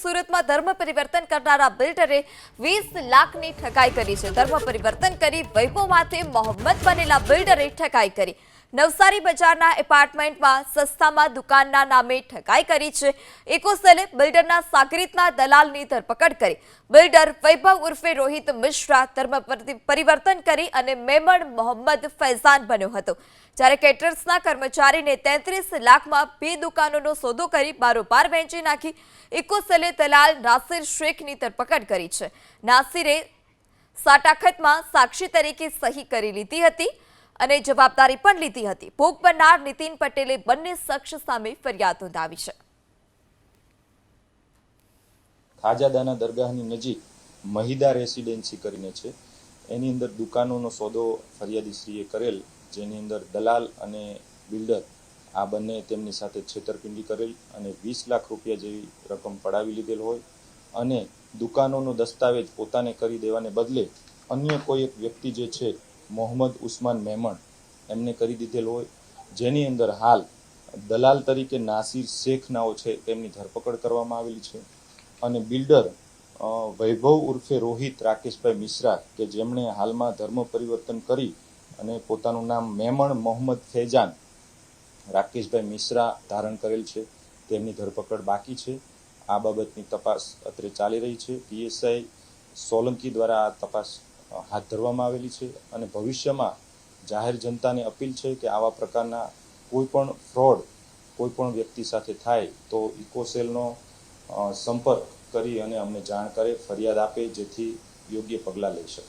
સુરતમાં ધર્મ પરિવર્તન કરનારા બિલ્ડરે 20 લાખની ઠગાઈ કરી છે। ધર્મ પરિવર્તન કરી વૈભવમાંથી મોહમ્મદ બનેલા બિલ્ડરે ઠગાઈ કરી। નવસારી બજારના એપાર્ટમેન્ટમાં સસ્તામાં દુકાનના નામે ઠગાઈ કરી છે। ઇકોસેલે બિલ્ડરના સાગરીતના દલાલની ધરપકડ કરી। બિલ્ડર વૈભવ ઉર્ફે રોહિત મિશ્રા ધર્મ પરિવર્તન કરી અને મેમણ મોહમ્મદ ફૈઝાન બન્યો હતો, જ્યારે કેટરર્સના કર્મચારીને 33 લાખમાં 2 દુકાનોનો સોદો કરી બારોબાર વેચી નાખી। ઇકોસેલે દલાલ નાસિર શેખની ધરપકડ કરી છે। નાસિરે સાટાખતમાં સાક્ષી તરીકે સહી કરી લીધી હતી અને જવાબદારી પણ લીધી હતી। ભોગ બનનાર નીતિન પટેલે બંને શખ્સ સામે ફરિયાદ નોંધાવી છે। ખાજાદાના દરગાહની નજીક મહિદા રેસિડેન્સી કરીને છે, એની અંદર દુકાનોનો સોદો ફરિયાદીશ્રીએ કરેલ, જેની અંદર દલાલ અને બિલ્ડર આ બંને તેમની સાથે છેતરપિંડી કરેલ અને 20 લાખ રૂપિયા જેવી રકમ પડાવી લીધેલ હોય અને દુકાનોનો દસ્તાવેજ પોતાને કરી દેવાને બદલે અન્ય કોઈ એક વ્યક્તિ જે છે મોહમ્મદ ઉસ્માન મેમણ એમને કરી દીધેલ હોય, જેની અંદર હાલ દલાલ તરીકે નાસિર શેખ નાઓ છે તેમની ધરપકડ કરવામાં આવેલી છે અને બિલ્ડર વૈભવ ઉર્ફે રોહિત રાકેશભાઈ મિશ્રા કે જેમણે હાલમાં ધર્મ પરિવર્તન કરી અને પોતાનું નામ મેમણ મોહમ્મદ ફૈઝાન રાકેશભાઈ મિશ્રા ધારણ કરેલ છે, તેમની ધરપકડ બાકી છે। આ બાબતની તપાસ અત્રે ચાલી રહી છે। પીએસઆઈ સોલંકી દ્વારા આ તપાસ હાથ ધરવામાં આવેલી છે અને ભવિષ્યમાં જાહેર જનતાને અપીલ છે કે આવા પ્રકારના કોઈ પણ ફ્રોડ કોઈ પણ વ્યક્તિ સાથે થાય તો ઇકોસેલનો સંપર્ક કરી અને અમને જાણ કરે, ફરિયાદ આપે, જેથી યોગ્ય પગલાં લઈ શકાય।